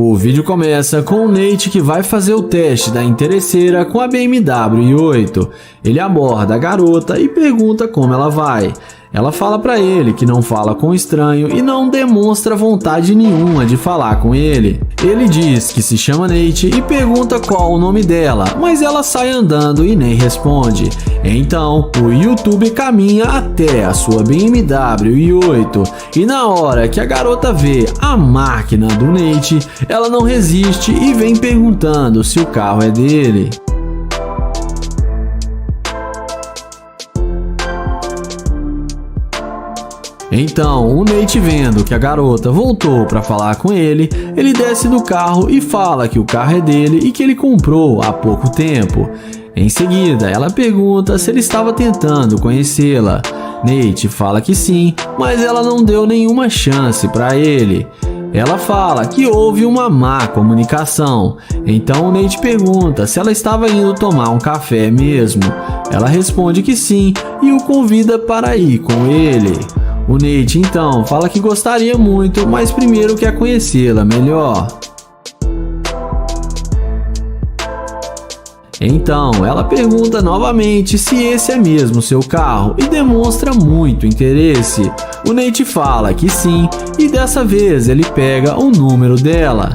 O vídeo começa com o Nate que vai fazer o teste da interesseira com a BMW i8. Ele aborda a garota e pergunta como ela vai. Ela fala para ele que não fala com o estranho e não demonstra vontade nenhuma de falar com ele. Ele diz que se chama Nate e pergunta qual o nome dela, mas ela sai andando e nem responde. Então, o YouTube caminha até a sua BMW i8 e na hora que a garota vê a máquina do Nate, ela não resiste e vem perguntando se o carro é dele. Então, o Nate, vendo que a garota voltou para falar com ele desce do carro e fala que o carro é dele e que ele comprou há pouco tempo. Em seguida, ela pergunta se ele estava tentando conhecê-la. Nate fala que sim, mas ela não deu nenhuma chance para ele. Ela fala que houve uma má comunicação. Então o Nate pergunta se ela estava indo tomar um café mesmo. Ela responde que sim e o convida para ir com ele. O Nate então fala que gostaria muito, mas primeiro quer conhecê-la melhor. Então ela pergunta novamente se esse é mesmo seu carro e demonstra muito interesse. O Nate fala que sim e dessa vez ele pega o número dela.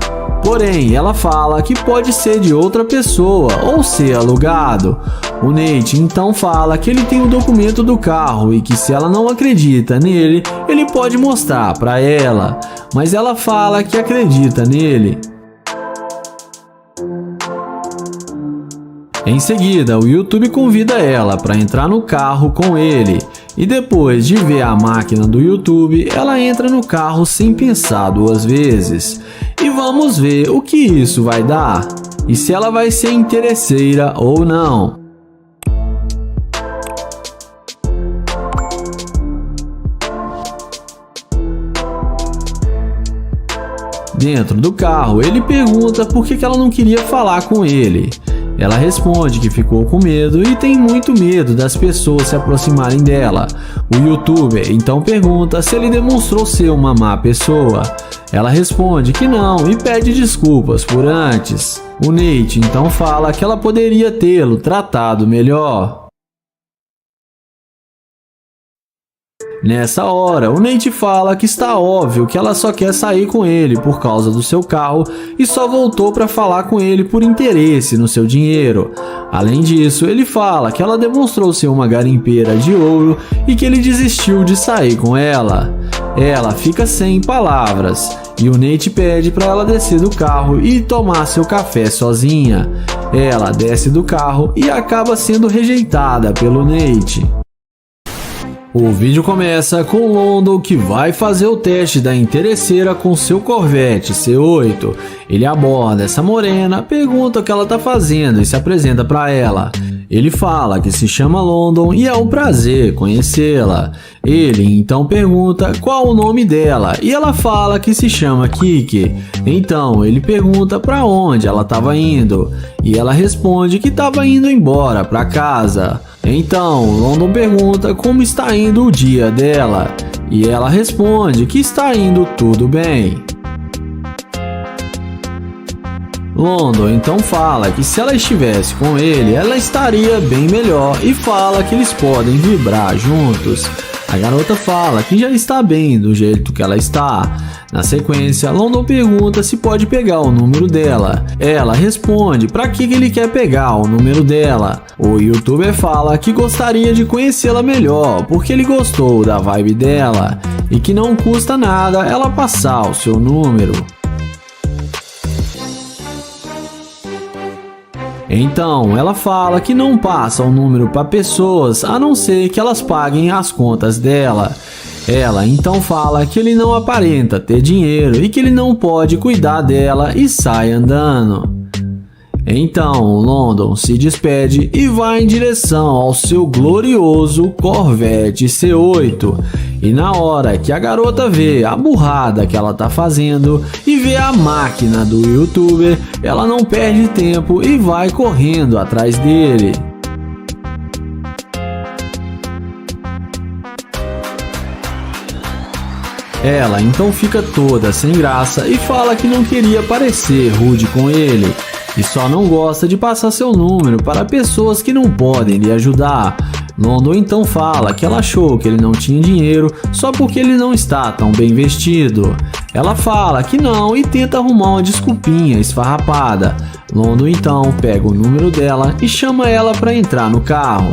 Porém, ela fala que pode ser de outra pessoa ou ser alugado. O Nate então fala que ele tem o documento do carro e que se ela não acredita nele, ele pode mostrar para ela. Mas ela fala que acredita nele. Em seguida, o YouTube convida ela para entrar no carro com ele. E depois de ver a máquina do YouTube, ela entra no carro sem pensar duas vezes. E vamos ver o que isso vai dar. E se ela vai ser interesseira ou não. Dentro do carro, ele pergunta por que ela não queria falar com ele. Ela responde que ficou com medo e tem muito medo das pessoas se aproximarem dela. O YouTuber então pergunta se ele demonstrou ser uma má pessoa. Ela responde que não e pede desculpas por antes. O Nate então fala que ela poderia tê-lo tratado melhor. Nessa hora, o Nate fala que está óbvio que ela só quer sair com ele por causa do seu carro e só voltou para falar com ele por interesse no seu dinheiro. Além disso, ele fala que ela demonstrou ser uma garimpeira de ouro e que ele desistiu de sair com ela. Ela fica sem palavras e o Nate pede para ela descer do carro e tomar seu café sozinha. Ela desce do carro e acaba sendo rejeitada pelo Nate. O vídeo começa com London que vai fazer o teste da interesseira com seu Corvette C8. Ele aborda essa morena, pergunta o que ela está fazendo e se apresenta para ela. Ele fala que se chama London e é um prazer conhecê-la. Ele então pergunta qual o nome dela e ela fala que se chama Kiki. Então ele pergunta para onde ela estava indo e ela responde que estava indo embora para casa. Então London pergunta como está indo o dia dela e ela responde que está indo tudo bem. London então fala que se ela estivesse com ele, ela estaria bem melhor e fala que eles podem vibrar juntos. A garota fala que já está bem do jeito que ela está. Na sequência, London pergunta se pode pegar o número dela. Ela responde para que ele quer pegar o número dela. O YouTuber fala que gostaria de conhecê-la melhor porque ele gostou da vibe dela e que não custa nada ela passar o seu número. Então ela fala que não passa o número para pessoas a não ser que elas paguem as contas dela. Ela então fala que ele não aparenta ter dinheiro e que ele não pode cuidar dela e sai andando. Então London se despede e vai em direção ao seu glorioso Corvette C8. E na hora que a garota vê a burrada que ela tá fazendo e vê a máquina do YouTuber, ela não perde tempo e vai correndo atrás dele. Ela então fica toda sem graça e fala que não queria parecer rude com ele e só não gosta de passar seu número para pessoas que não podem lhe ajudar. London então fala que ela achou que ele não tinha dinheiro só porque ele não está tão bem vestido. Ela fala que não e tenta arrumar uma desculpinha esfarrapada. London então pega o número dela e chama ela para entrar no carro.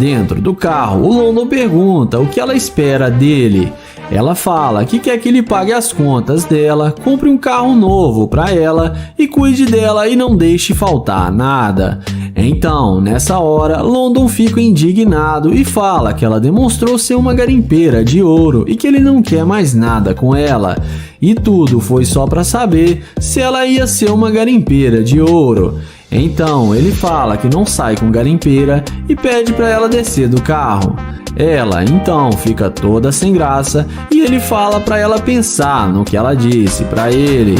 Dentro do carro, o London pergunta o que ela espera dele. Ela fala que quer que ele pague as contas dela, compre um carro novo para ela e cuide dela e não deixe faltar nada. Então, nessa hora, London fica indignado e fala que ela demonstrou ser uma garimpeira de ouro e que ele não quer mais nada com ela. E tudo foi só para saber se ela ia ser uma garimpeira de ouro. Então ele fala que não sai com garimpeira e pede para ela descer do carro. Ela então fica toda sem graça e ele fala para ela pensar no que ela disse para ele.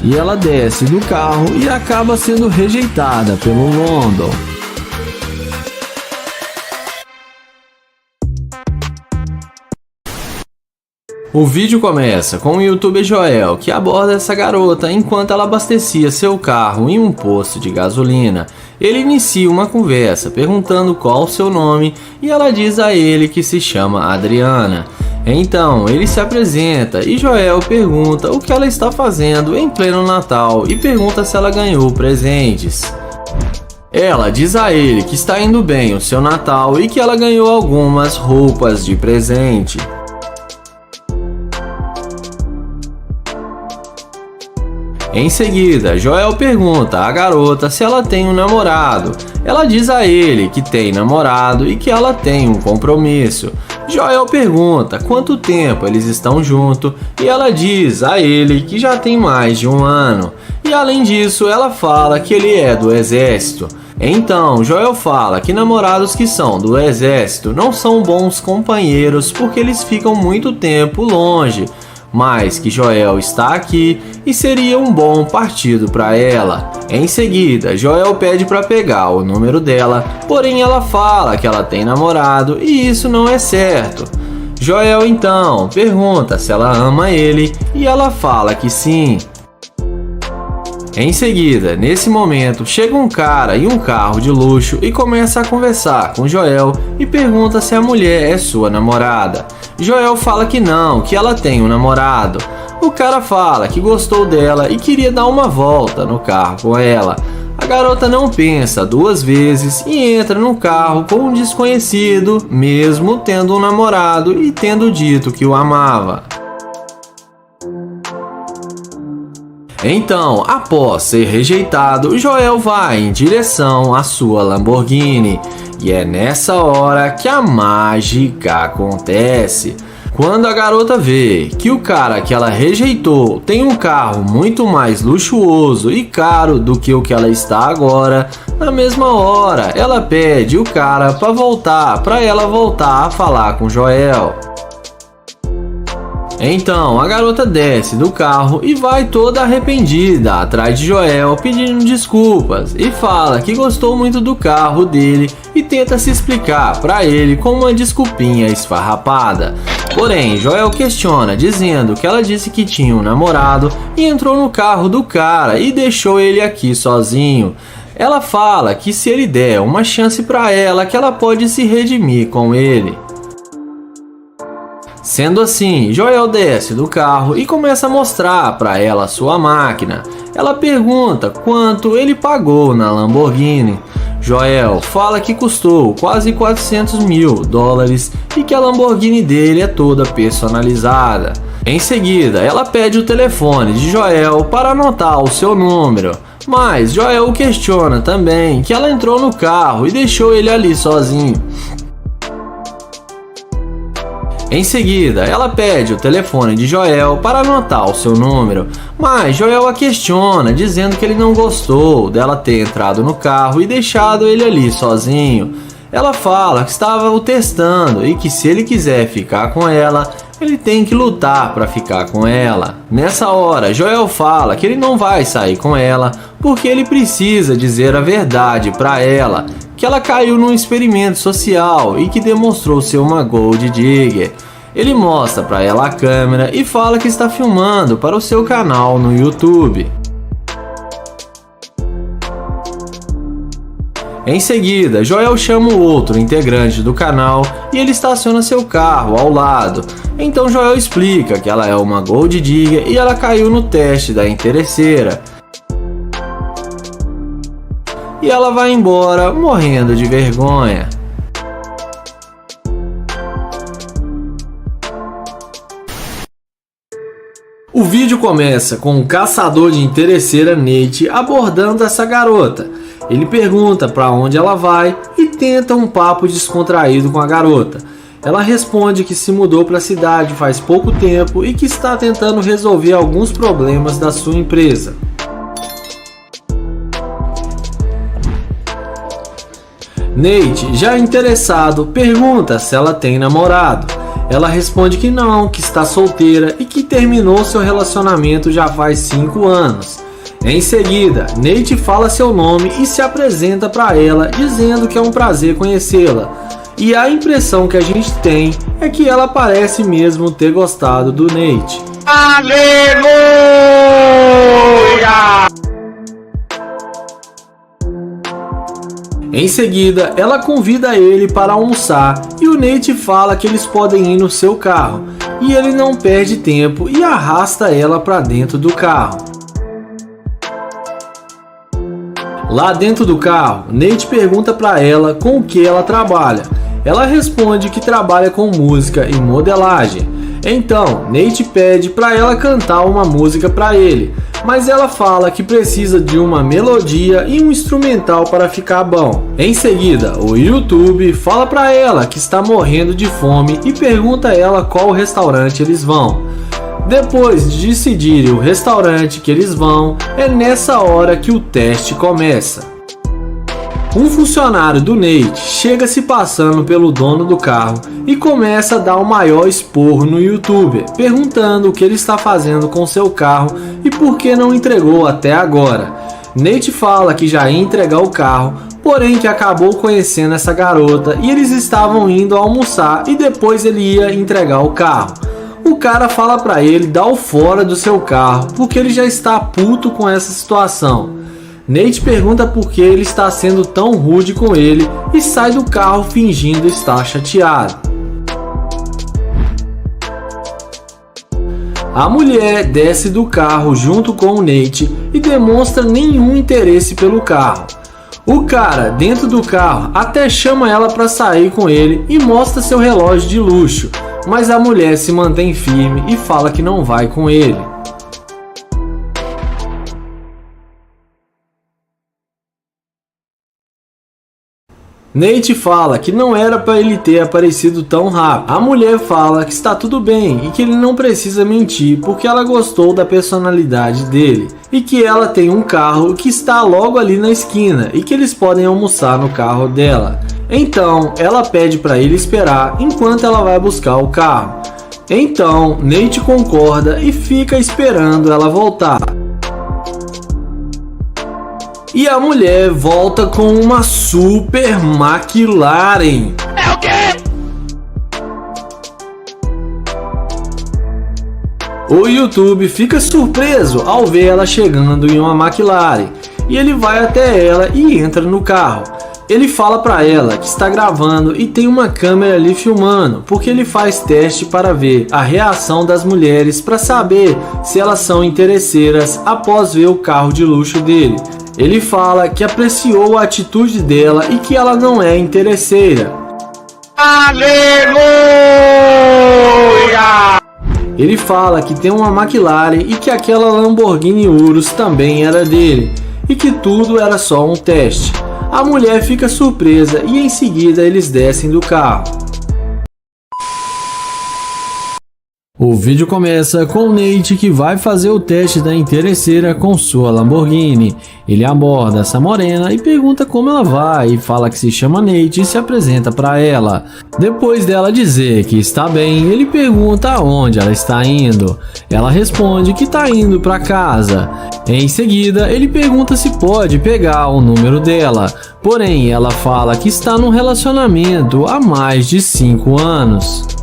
E ela desce do carro e acaba sendo rejeitada pelo London. O vídeo começa com o youtuber Joel, que aborda essa garota enquanto ela abastecia seu carro em um posto de gasolina. Ele inicia uma conversa perguntando qual o seu nome e ela diz a ele que se chama Adriana. Então ele se apresenta e Joel pergunta o que ela está fazendo em pleno Natal e pergunta se ela ganhou presentes. Ela diz a ele que está indo bem o seu Natal e que ela ganhou algumas roupas de presente. Em seguida, Joel pergunta à garota se ela tem um namorado. Ela diz a ele que tem namorado e que ela tem um compromisso. Joel pergunta quanto tempo eles estão juntos e ela diz a ele que já tem mais de um ano. E além disso, ela fala que ele é do exército. Então, Joel fala que namorados que são do exército não são bons companheiros porque eles ficam muito tempo longe. Mas que Joel está aqui e seria um bom partido para ela. Em seguida, Joel pede para pegar o número dela, porém ela fala que ela tem namorado e isso não é certo. Joel então pergunta se ela ama ele e ela fala que sim. Em seguida, nesse momento, chega um cara em um carro de luxo e começa a conversar com Joel e pergunta se a mulher é sua namorada. Joel fala que não, que ela tem um namorado. O cara fala que gostou dela e queria dar uma volta no carro com ela. A garota não pensa duas vezes e entra no carro com um desconhecido, mesmo tendo um namorado e tendo dito que o amava. Então, após ser rejeitado, Joel vai em direção à sua Lamborghini. E é nessa hora que a mágica acontece. Quando a garota vê que o cara que ela rejeitou tem um carro muito mais luxuoso e caro do que o que ela está agora, na mesma hora ela pede o cara para ela voltar a falar com Joel. Então a garota desce do carro e vai toda arrependida atrás de Joel pedindo desculpas e fala que gostou muito do carro dele e tenta se explicar para ele com uma desculpinha esfarrapada. Porém, Joel questiona dizendo que ela disse que tinha um namorado e entrou no carro do cara e deixou ele aqui sozinho. Ela fala que se ele der uma chance para ela, que ela pode se redimir com ele. Sendo assim, Joel desce do carro e começa a mostrar para ela sua máquina. Ela pergunta quanto ele pagou na Lamborghini. Joel fala que custou quase $400 mil e que a Lamborghini dele é toda personalizada. Em seguida, ela pede o telefone de Joel para anotar o seu número. Mas Joel questiona também que ela entrou no carro e deixou ele ali sozinho. Em seguida, ela pede o telefone de Joel para anotar o seu número, mas Joel a questiona, dizendo que ele não gostou dela ter entrado no carro e deixado ele ali sozinho. Ela fala que estava o testando e que se ele quiser ficar com ela, ele tem que lutar para ficar com ela. Nessa hora, Joel fala que ele não vai sair com ela porque ele precisa dizer a verdade para ela, que ela caiu num experimento social e que demonstrou ser uma Gold Digger. Ele mostra para ela a câmera e fala que está filmando para o seu canal no YouTube. Em seguida, Joel chama o outro integrante do canal e ele estaciona seu carro ao lado. Então Joel explica que ela é uma Gold Digger e ela caiu no teste da interesseira. E ela vai embora morrendo de vergonha. O vídeo começa com o caçador de interesseira Nate abordando essa garota. Ele pergunta para onde ela vai e tenta um papo descontraído com a garota. Ela responde que se mudou para a cidade faz pouco tempo e que está tentando resolver alguns problemas da sua empresa. Nate, já interessado, pergunta se ela tem namorado. Ela responde que não, que está solteira e que terminou seu relacionamento já faz 5 anos. Em seguida, Nate fala seu nome e se apresenta para ela, dizendo que é um prazer conhecê-la. E a impressão que a gente tem é que ela parece mesmo ter gostado do Nate. Aleluia! Em seguida, ela convida ele para almoçar e o Nate fala que eles podem ir no seu carro. E ele não perde tempo e arrasta ela para dentro do carro. Lá dentro do carro, Nate pergunta para ela com o que ela trabalha. Ela responde que trabalha com música e modelagem. Então, Nate pede para ela cantar uma música para ele, mas ela fala que precisa de uma melodia e um instrumental para ficar bom. Em seguida, o YouTube fala para ela que está morrendo de fome e pergunta a ela qual restaurante eles vão. Depois de decidirem o restaurante que eles vão, é nessa hora que o teste começa. Um funcionário do Nate chega se passando pelo dono do carro e começa a dar o maior esporro no YouTuber, perguntando o que ele está fazendo com seu carro e por que não entregou até agora. Nate fala que já ia entregar o carro, porém que acabou conhecendo essa garota e eles estavam indo almoçar e depois ele ia entregar o carro. O cara fala pra ele dar o fora do seu carro, porque ele já está puto com essa situação. Nate pergunta por que ele está sendo tão rude com ele e sai do carro fingindo estar chateado. A mulher desce do carro junto com o Nate e demonstra nenhum interesse pelo carro. O cara dentro do carro até chama ela para sair com ele e mostra seu relógio de luxo, mas a mulher se mantém firme e fala que não vai com ele. Nate fala que não era para ele ter aparecido tão rápido. A mulher fala que está tudo bem e que ele não precisa mentir porque ela gostou da personalidade dele e que ela tem um carro que está logo ali na esquina e que eles podem almoçar no carro dela. Então ela pede para ele esperar enquanto ela vai buscar o carro. Então Nate concorda e fica esperando ela voltar. E a mulher volta com uma Super McLaren. É o quê? O YouTube fica surpreso ao ver ela chegando em uma McLaren. E ele vai até ela e entra no carro. Ele fala para ela que está gravando e tem uma câmera ali filmando, porque ele faz teste para ver a reação das mulheres para saber se elas são interesseiras após ver o carro de luxo dele. Ele fala que apreciou a atitude dela e que ela não é interesseira. Aleluia! Ele fala que tem uma McLaren e que aquela Lamborghini Urus também era dele e que tudo era só um teste. A mulher fica surpresa e em seguida eles descem do carro. O vídeo começa com o Nate que vai fazer o teste da interesseira com sua Lamborghini. Ele aborda essa morena e pergunta como ela vai e fala que se chama Nate e se apresenta para ela. Depois dela dizer que está bem, ele pergunta aonde ela está indo. Ela responde que está indo para casa. Em seguida, ele pergunta se pode pegar o número dela. Porém, ela fala que está num relacionamento há mais de 5 anos.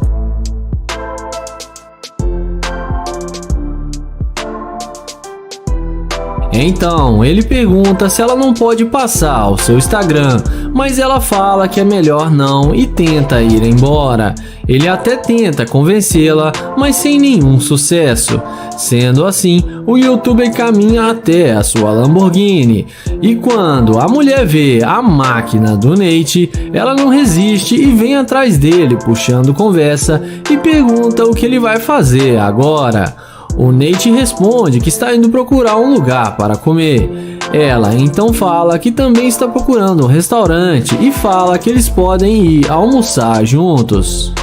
Então, ele pergunta se ela não pode passar o seu Instagram, mas ela fala que é melhor não e tenta ir embora. Ele até tenta convencê-la, mas sem nenhum sucesso. Sendo assim, o youtuber caminha até a sua Lamborghini. E quando a mulher vê a máquina do Nate, ela não resiste e vem atrás dele puxando conversa e pergunta o que ele vai fazer agora. O Nate responde que está indo procurar um lugar para comer. Ela então fala que também está procurando um restaurante e fala que eles podem ir almoçar juntos.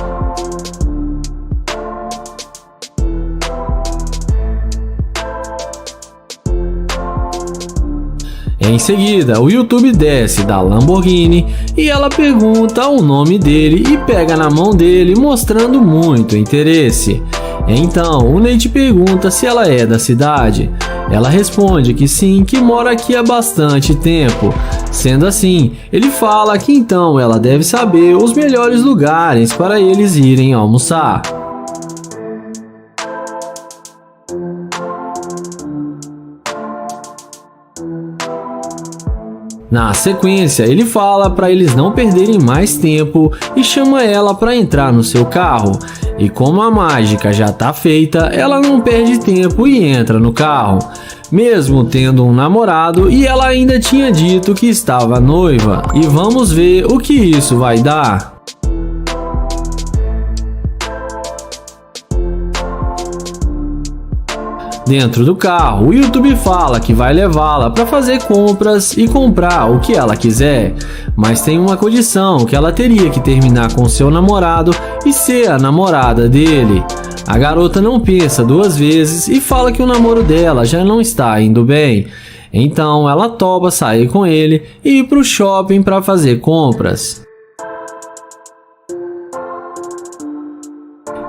Em seguida, o YouTube desce da Lamborghini e ela pergunta o nome dele e pega na mão dele, mostrando muito interesse. Então, o Nate pergunta se ela é da cidade. Ela responde que sim, que mora aqui há bastante tempo. Sendo assim, ele fala que então ela deve saber os melhores lugares para eles irem almoçar. Na sequência, ele fala para eles não perderem mais tempo e chama ela para entrar no seu carro. E como a mágica já está feita, ela não perde tempo e entra no carro. Mesmo tendo um namorado, e ela ainda tinha dito que estava noiva. E vamos ver o que isso vai dar. Dentro do carro, o YouTube fala que vai levá-la para fazer compras e comprar o que ela quiser, mas tem uma condição, que ela teria que terminar com seu namorado e ser a namorada dele. A garota não pensa duas vezes e fala que o namoro dela já não está indo bem. Então ela topa sair com ele e ir para o shopping para fazer compras.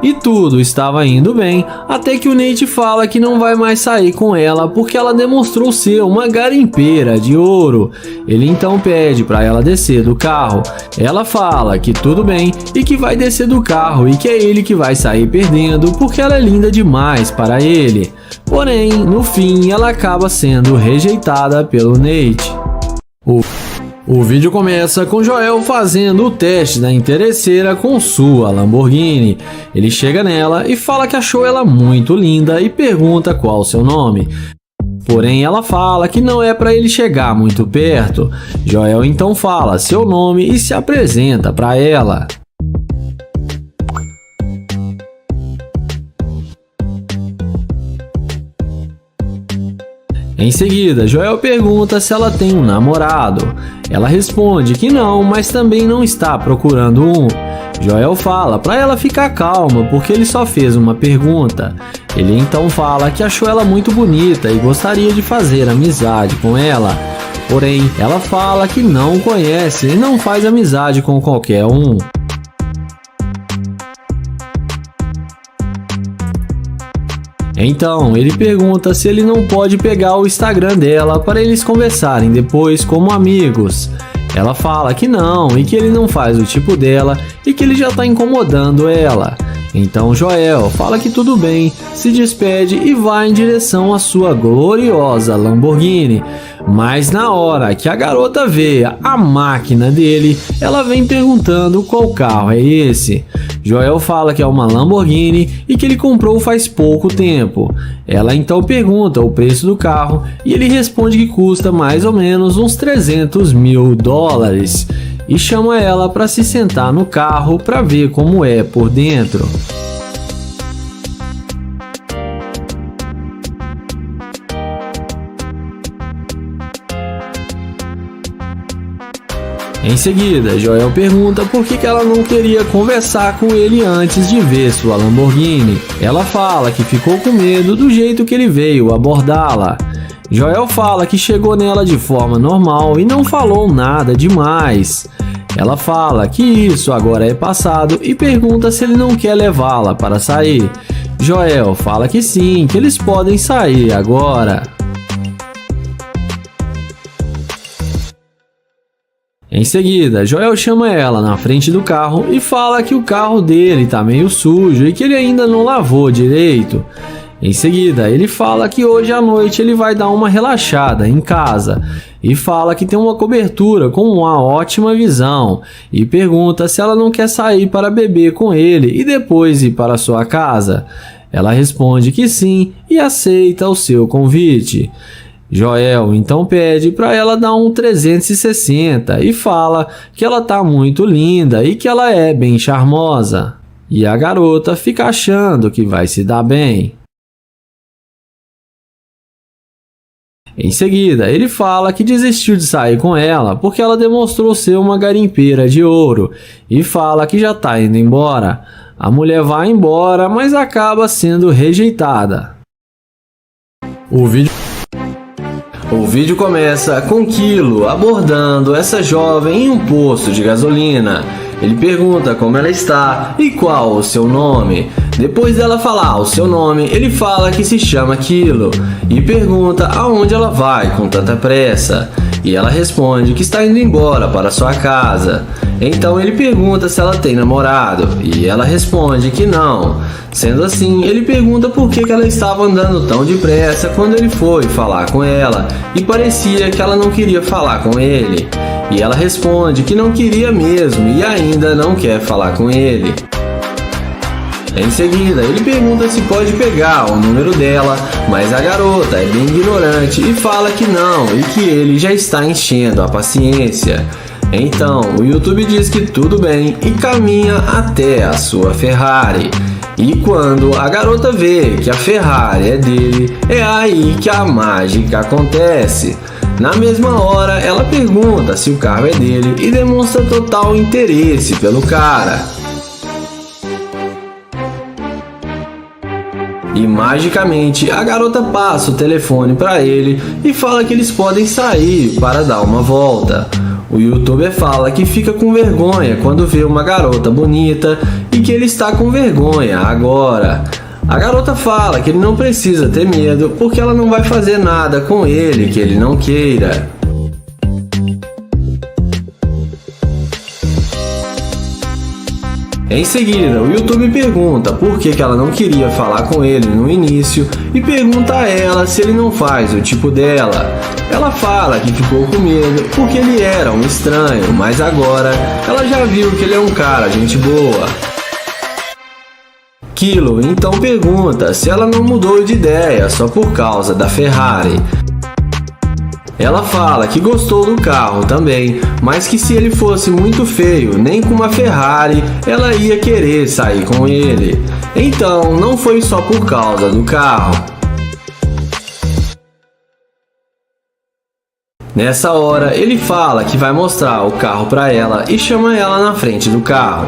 E tudo estava indo bem, até que o Nate fala que não vai mais sair com ela porque ela demonstrou ser uma garimpeira de ouro. Ele então pede para ela descer do carro. Ela fala que tudo bem e que vai descer do carro e que é ele que vai sair perdendo porque ela é linda demais para ele. Porém, no fim, ela acaba sendo rejeitada pelo Nate. O vídeo começa com Joel fazendo o teste da interesseira com sua Lamborghini. Ele chega nela e fala que achou ela muito linda e pergunta qual o seu nome. Porém, ela fala que não é para ele chegar muito perto. Joel então fala seu nome e se apresenta para ela. Em seguida, Joel pergunta se ela tem um namorado. Ela responde que não, mas também não está procurando um. Joel fala para ela ficar calma porque ele só fez uma pergunta. Ele então fala que achou ela muito bonita e gostaria de fazer amizade com ela. Porém, ela fala que não conhece e não faz amizade com qualquer um. Então, ele pergunta se ele não pode pegar o Instagram dela para eles conversarem depois como amigos. Ela fala que não e que ele não faz o tipo dela e que ele já está incomodando ela. Então Joel fala que tudo bem, se despede e vai em direção à sua gloriosa Lamborghini. Mas na hora que a garota vê a máquina dele, ela vem perguntando qual carro é esse. Joel fala que é uma Lamborghini e que ele comprou faz pouco tempo. Ela então pergunta o preço do carro e ele responde que custa mais ou menos uns 300 mil dólares. E chama ela para se sentar no carro para ver como é por dentro. Em seguida, Joel pergunta por que ela não queria conversar com ele antes de ver sua Lamborghini. Ela fala que ficou com medo do jeito que ele veio abordá-la. Joel fala que chegou nela de forma normal e não falou nada demais. Ela fala que isso agora é passado e pergunta se ele não quer levá-la para sair. Joel fala que sim, que eles podem sair agora. Em seguida, Joel chama ela na frente do carro e fala que o carro dele tá meio sujo e que ele ainda não lavou direito. Em seguida, ele fala que hoje à noite ele vai dar uma relaxada em casa e fala que tem uma cobertura com uma ótima visão e pergunta se ela não quer sair para beber com ele e depois ir para sua casa. Ela responde que sim e aceita o seu convite. Joel então pede para ela dar um 360 e fala que ela tá muito linda e que ela é bem charmosa. E a garota fica achando que vai se dar bem. Em seguida, ele fala que desistiu de sair com ela porque ela demonstrou ser uma garimpeira de ouro e fala que já tá indo embora. A mulher vai embora, mas acaba sendo rejeitada. O vídeo começa com Kilo abordando essa jovem em um posto de gasolina. Ele pergunta como ela está e qual o seu nome. Depois dela falar o seu nome, ele fala que se chama Kilo e pergunta aonde ela vai com tanta pressa. E ela responde que está indo embora para sua casa. Então ele pergunta se ela tem namorado e ela responde que não. Sendo assim, ele pergunta por que ela estava andando tão depressa quando ele foi falar com ela e parecia que ela não queria falar com ele. E ela responde que não queria mesmo e ainda não quer falar com ele. Em seguida, ele pergunta se pode pegar o número dela, mas a garota é bem ignorante e fala que não e que ele já está enchendo a paciência. Então, o YouTube diz que tudo bem e caminha até a sua Ferrari. E quando a garota vê que a Ferrari é dele, é aí que a mágica acontece. Na mesma hora, ela pergunta se o carro é dele e demonstra total interesse pelo cara. E magicamente, a garota passa o telefone para ele e fala que eles podem sair para dar uma volta. O youtuber fala que fica com vergonha quando vê uma garota bonita e que ele está com vergonha agora. A garota fala que ele não precisa ter medo porque ela não vai fazer nada com ele que ele não queira. Em seguida, o YouTube pergunta por que ela não queria falar com ele no início e pergunta a ela se ele não faz o tipo dela. Ela fala que ficou com medo porque ele era um estranho, mas agora ela já viu que ele é um cara gente boa. Kilo então pergunta se ela não mudou de ideia só por causa da Ferrari. Ela fala que gostou do carro também, mas que se ele fosse muito feio, nem com uma Ferrari, ela ia querer sair com ele. Então, não foi só por causa do carro. Nessa hora, ele fala que vai mostrar o carro para ela e chama ela na frente do carro.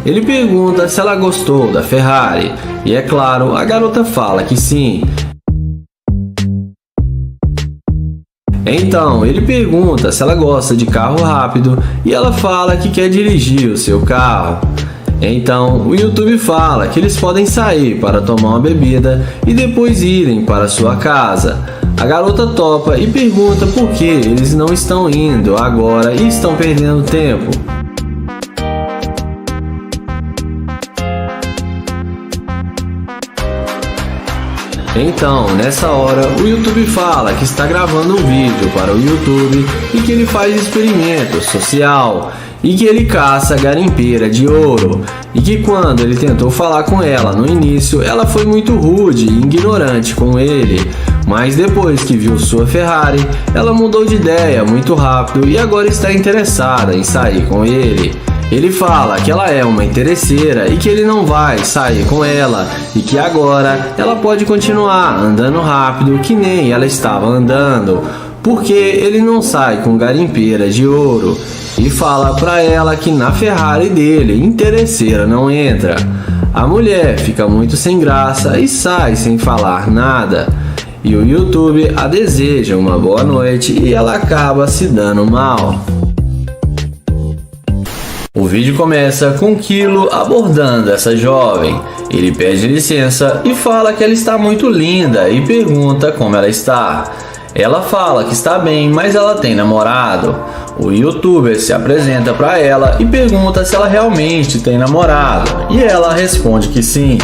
Ele pergunta se ela gostou da Ferrari, e é claro, a garota fala que sim. Então, ele pergunta se ela gosta de carro rápido e ela fala que quer dirigir o seu carro. Então, o YouTube fala que eles podem sair para tomar uma bebida e depois irem para sua casa. A garota topa e pergunta por que eles não estão indo agora e estão perdendo tempo. Então, nessa hora, o YouTube fala que está gravando um vídeo para o YouTube e que ele faz experimento social e que ele caça garimpeira de ouro e que quando ele tentou falar com ela no início, ela foi muito rude e ignorante com ele, mas depois que viu sua Ferrari, ela mudou de ideia muito rápido e agora está interessada em sair com ele. Ele fala que ela é uma interesseira e que ele não vai sair com ela e que agora ela pode continuar andando rápido que nem ela estava andando, porque ele não sai com garimpeira de ouro. e fala pra ela que na Ferrari dele, interesseira não entra. A mulher fica muito sem graça e sai sem falar nada. E o YouTube a deseja uma boa noite e ela acaba se dando mal. O vídeo começa com Kilo abordando essa jovem. Ele pede licença e fala que ela está muito linda e pergunta como ela está. Ela fala que está bem, mas ela tem namorado. O youtuber se apresenta para ela e pergunta se ela realmente tem namorado, e ela responde que sim.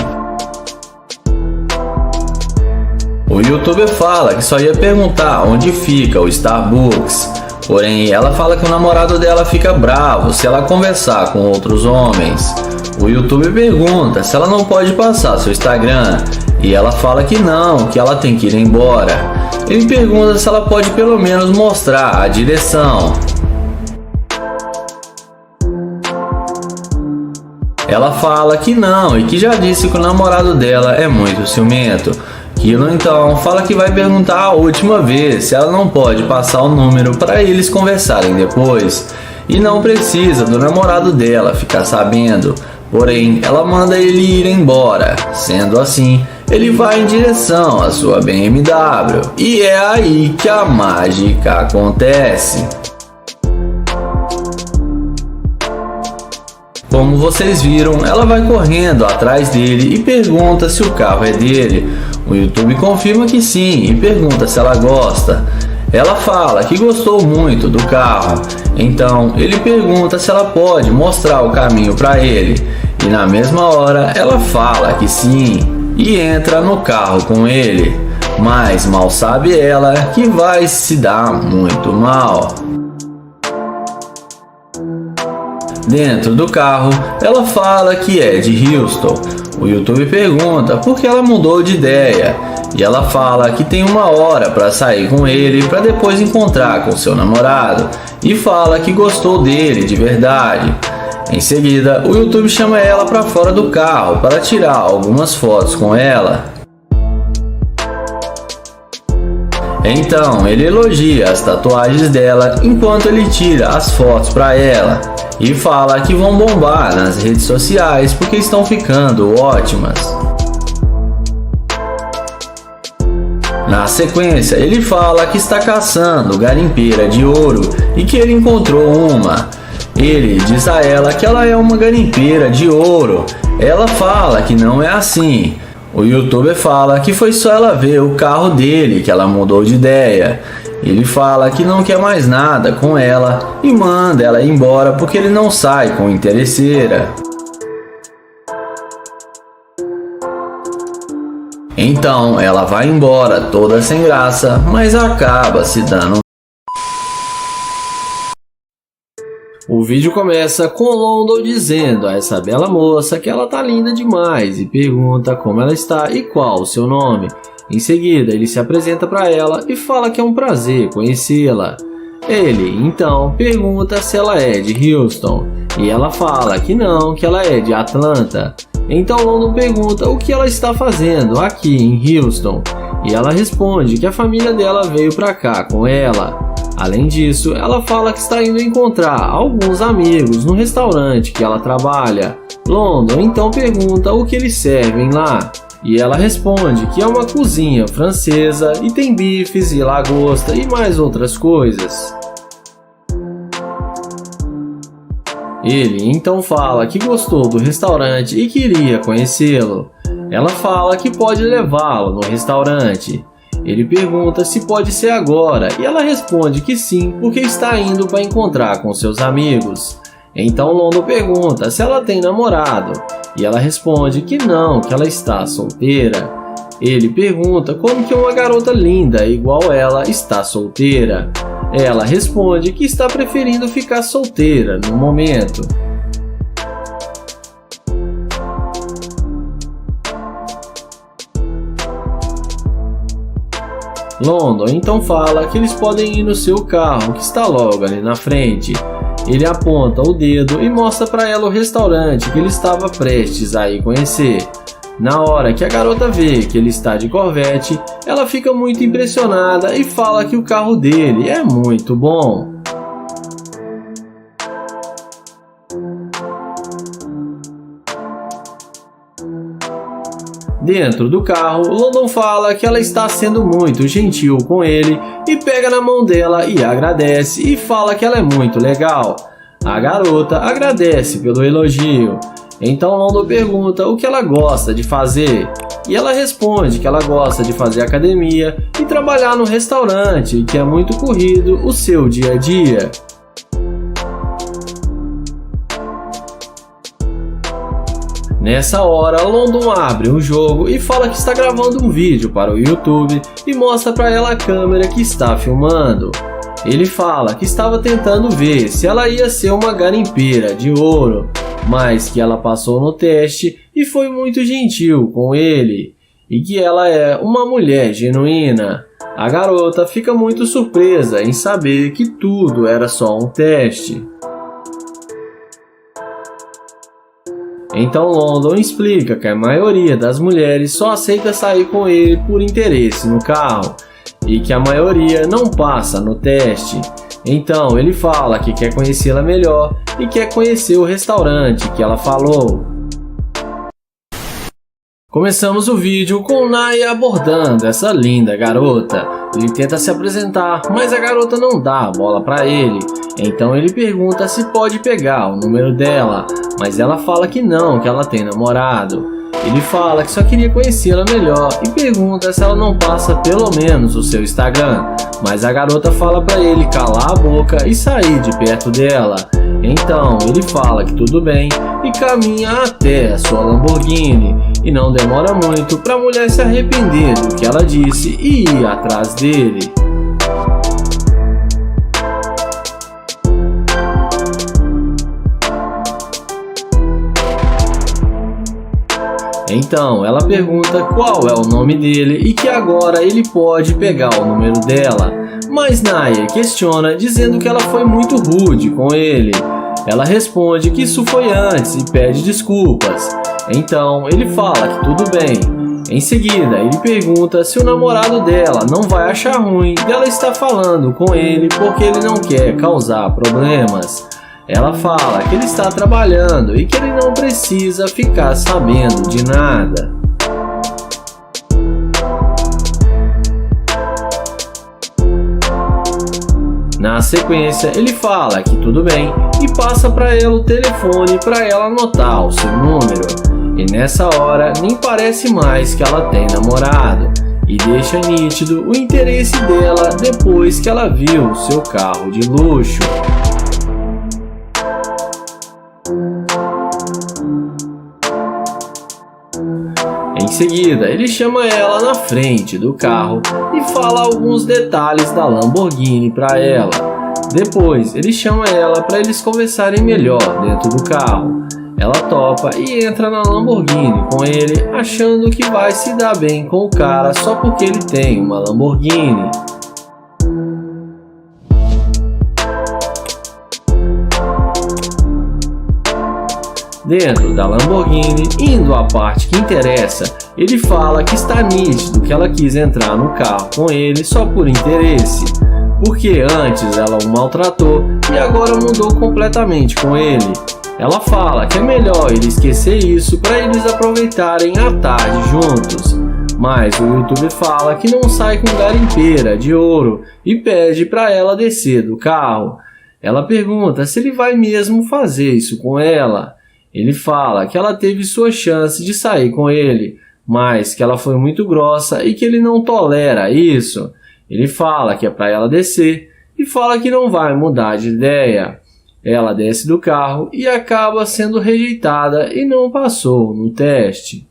O youtuber fala que só ia perguntar onde fica o Starbucks, porém ela fala que o namorado dela fica bravo se ela conversar com outros homens. O youtuber pergunta se ela não pode passar seu Instagram, e ela fala que não, que ela tem que ir embora. Ele pergunta se ela pode pelo menos mostrar a direção. Ela fala que não e que já disse que o namorado dela é muito ciumento. Kilo então fala que vai perguntar a última vez se ela não pode passar o número para eles conversarem depois. E não precisa do namorado dela ficar sabendo. Porém, ela manda ele ir embora. Sendo assim, ele vai em direção à sua BMW. E é aí que a mágica acontece. Como vocês viram, ela vai correndo atrás dele e pergunta se o carro é dele. O YouTube confirma que sim e pergunta se ela gosta. Ela fala que gostou muito do carro, então ele pergunta se ela pode mostrar o caminho para ele. E na mesma hora ela fala que sim e entra no carro com ele. Mas mal sabe ela que vai se dar muito mal. Dentro do carro, ela fala que é de Houston. O YouTube pergunta por que ela mudou de ideia. E ela fala que tem 1 hora para sair com ele para depois encontrar com seu namorado. E fala que gostou dele de verdade. Em seguida, o YouTube chama ela para fora do carro para tirar algumas fotos com ela. Então, ele elogia as tatuagens dela enquanto ele tira as fotos para ela. E fala que vão bombar nas redes sociais porque estão ficando ótimas. Na sequência, ele fala que está caçando garimpeira de ouro e que ele encontrou uma. Ele diz a ela que ela é uma garimpeira de ouro. Ela fala que não é assim. O youtuber fala que foi só ela ver o carro dele que ela mudou de ideia. Ele fala que não quer mais nada com ela e manda ela ir embora porque ele não sai com interesseira. Então ela vai embora toda sem graça, mas acaba se dando. O vídeo começa com London dizendo a essa bela moça que ela tá linda demais e pergunta como ela está e qual o seu nome. Em seguida, ele se apresenta para ela e fala que é um prazer conhecê-la. Ele, então, pergunta se ela é de Houston, e ela fala que não, que ela é de Atlanta. Então London pergunta o que ela está fazendo aqui em Houston, e ela responde que a família dela veio para cá com ela. Além disso, ela fala que está indo encontrar alguns amigos no restaurante que ela trabalha. London então pergunta o que eles servem lá. E ela responde que é uma cozinha francesa e tem bifes e lagosta e mais outras coisas. Ele então fala que gostou do restaurante e queria conhecê-lo. Ela fala que pode levá-lo no restaurante. Ele pergunta se pode ser agora e ela responde que sim, porque está indo para encontrar com seus amigos. Então London pergunta se ela tem namorado e ela responde que não, que ela está solteira. Ele pergunta como que uma garota linda igual ela está solteira. Ela responde que está preferindo ficar solteira no momento. London então fala que eles podem ir no seu carro que está logo ali na frente. Ele aponta o dedo e mostra para ela o restaurante que ele estava prestes a ir conhecer. Na hora que a garota vê que ele está de Corvette, ela fica muito impressionada e fala que o carro dele é muito bom. Dentro do carro, London fala que ela está sendo muito gentil com ele e pega na mão dela e agradece e fala que ela é muito legal. A garota agradece pelo elogio. Então London pergunta o que ela gosta de fazer e ela responde que ela gosta de fazer academia e trabalhar no restaurante, que é muito corrido o seu dia a dia. Nessa hora, London abre um jogo e fala que está gravando um vídeo para o YouTube e mostra para ela a câmera que está filmando. Ele fala que estava tentando ver se ela ia ser uma garimpeira de ouro, mas que ela passou no teste e foi muito gentil com ele, e que ela é uma mulher genuína. A garota fica muito surpresa em saber que tudo era só um teste. Então London explica que a maioria das mulheres só aceita sair com ele por interesse no carro e que a maioria não passa no teste. Então ele fala que quer conhecê-la melhor e quer conhecer o restaurante que ela falou. Começamos o vídeo com Naya abordando essa linda garota. Ele tenta se apresentar, mas a garota não dá a bola para ele. Então ele pergunta se pode pegar o número dela, mas ela fala que não, que ela tem namorado. Ele fala que só queria conhecê-la melhor e pergunta se ela não passa pelo menos o seu Instagram, mas a garota fala para ele calar a boca e sair de perto dela. Então ele fala que tudo bem e caminha até a sua Lamborghini e não demora muito para a mulher se arrepender do que ela disse e ir atrás dele. Então ela pergunta qual é o nome dele e que agora ele pode pegar o número dela, mas Naya questiona dizendo que ela foi muito rude com ele. Ela responde que isso foi antes e pede desculpas. Então ele fala que tudo bem. Em seguida ele pergunta se o namorado dela não vai achar ruim dela estar falando com ele porque ele não quer causar problemas. Ela fala que ele está trabalhando e que ele não precisa ficar sabendo de nada. Na sequência, ele fala que tudo bem e passa para ela o telefone para ela anotar o seu número. E nessa hora, nem parece mais que ela tem namorado e deixa nítido o interesse dela depois que ela viu o seu carro de luxo. Em seguida, ele chama ela na frente do carro e fala alguns detalhes da Lamborghini para ela. Depois, ele chama ela para eles conversarem melhor dentro do carro. Ela topa e entra na Lamborghini com ele, achando que vai se dar bem com o cara só porque ele tem uma Lamborghini. Dentro da Lamborghini, indo à parte que interessa, ele fala que está nítido que ela quis entrar no carro com ele só por interesse, porque antes ela o maltratou e agora mudou completamente com ele. Ela fala que é melhor ele esquecer isso para eles aproveitarem a tarde juntos, mas o YouTube fala que não sai com garimpeira de ouro e pede para ela descer do carro. Ela pergunta se ele vai mesmo fazer isso com ela. Ele fala que ela teve sua chance de sair com ele, mas que ela foi muito grossa e que ele não tolera isso. Ele fala que é para ela descer e fala que não vai mudar de ideia. Ela desce do carro e acaba sendo rejeitada e não passou no teste.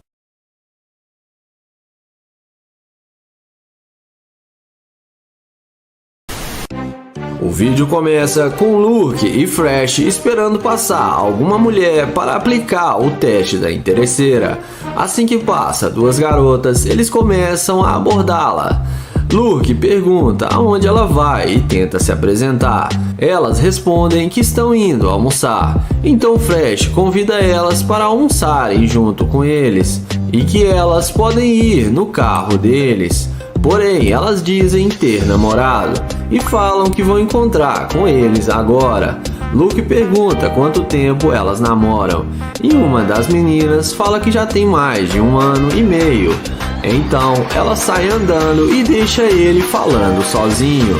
O vídeo começa com Luke e Fresh esperando passar alguma mulher para aplicar o teste da interesseira. Assim que passa duas garotas, eles começam a abordá-la. Luke pergunta aonde ela vai e tenta se apresentar. Elas respondem que estão indo almoçar. Então Fresh convida elas para almoçarem junto com eles e que elas podem ir no carro deles. Porém, elas dizem ter namorado e falam que vão encontrar com eles agora. Luke pergunta quanto tempo elas namoram, e uma das meninas fala que já tem mais de 1 ano e meio. Então ela sai andando e deixa ele falando sozinho.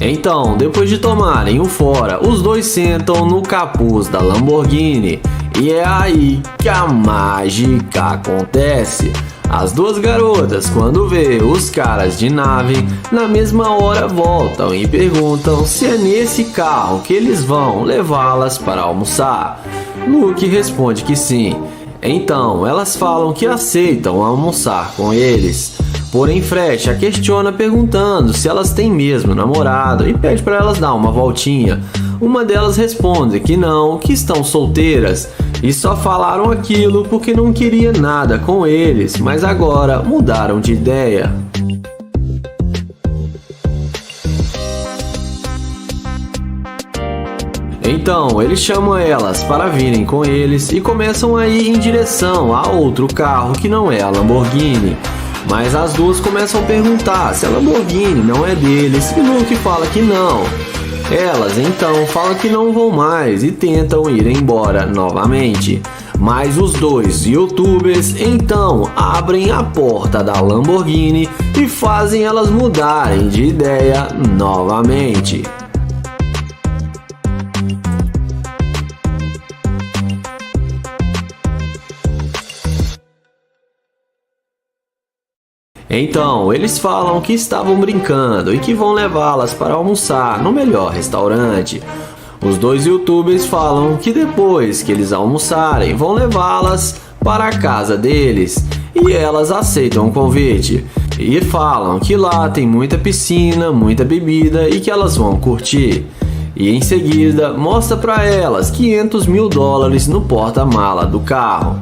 Então, depois de tomarem um fora, os dois sentam no capuz da Lamborghini e é aí que a mágica acontece. As duas garotas, quando vê os caras de nave, na mesma hora voltam e perguntam se é nesse carro que eles vão levá-las para almoçar. Luke responde que sim. Então, elas falam que aceitam almoçar com eles. Porém, Fred a questiona perguntando se elas têm mesmo namorado e pede para elas dar uma voltinha. Uma delas responde que não, que estão solteiras e só falaram aquilo porque não queria nada com eles, mas agora mudaram de ideia. Então, eles chamam elas para virem com eles e começam a ir em direção a outro carro que não é a Lamborghini. Mas as duas começam a perguntar se a Lamborghini não é deles e Luke fala que não. Elas então falam que não vão mais e tentam ir embora novamente. Mas os dois youtubers então abrem a porta da Lamborghini e fazem elas mudarem de ideia novamente. Então, eles falam que estavam brincando e que vão levá-las para almoçar no melhor restaurante. Os dois youtubers falam que depois que eles almoçarem, vão levá-las para a casa deles. E elas aceitam o convite. E falam que lá tem muita piscina, muita bebida e que elas vão curtir. E em seguida, mostra para elas $500 mil no porta-mala do carro.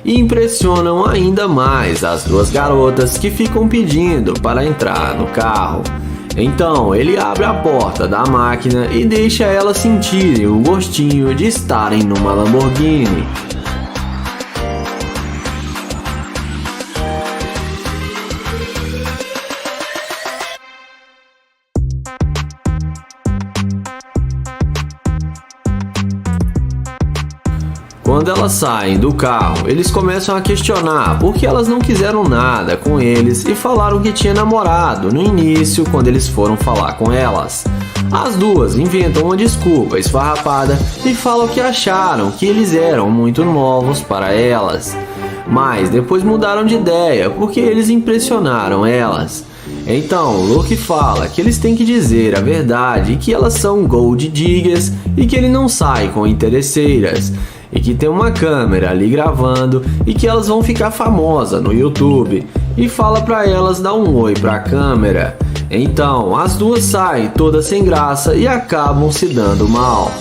E impressionam ainda mais as duas garotas que ficam pedindo para entrar no carro. Então ele abre a porta da máquina e deixa elas sentirem o gostinho de estarem numa Lamborghini. Quando elas saem do carro, eles começam a questionar por que elas não quiseram nada com eles e falaram que tinha namorado no início quando eles foram falar com elas. As duas inventam uma desculpa esfarrapada e falam que acharam que eles eram muito novos para elas. Mas depois mudaram de ideia porque eles impressionaram elas. Então Luke fala que eles têm que dizer a verdade e que elas são gold diggers e que ele não sai com interesseiras. E que tem uma câmera ali gravando e que elas vão ficar famosas no YouTube. E fala pra elas dar um oi pra câmera. Então as duas saem todas sem graça e acabam se dando mal.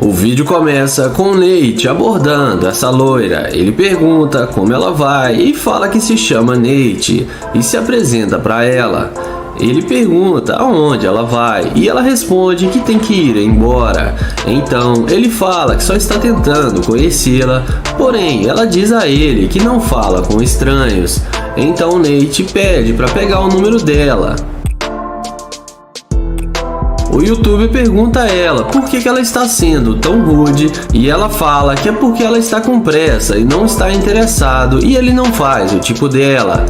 O vídeo começa com Nate abordando essa loira. Ele pergunta como ela vai e fala que se chama Nate e se apresenta para ela. Ele pergunta aonde ela vai e ela responde que tem que ir embora. Então ele fala que só está tentando conhecê-la, porém ela diz a ele que não fala com estranhos. Então Nate pede para pegar o número dela. O youtuber pergunta a ela por que ela está sendo tão rude e ela fala que é porque ela está com pressa e não está interessado e ele não faz o tipo dela.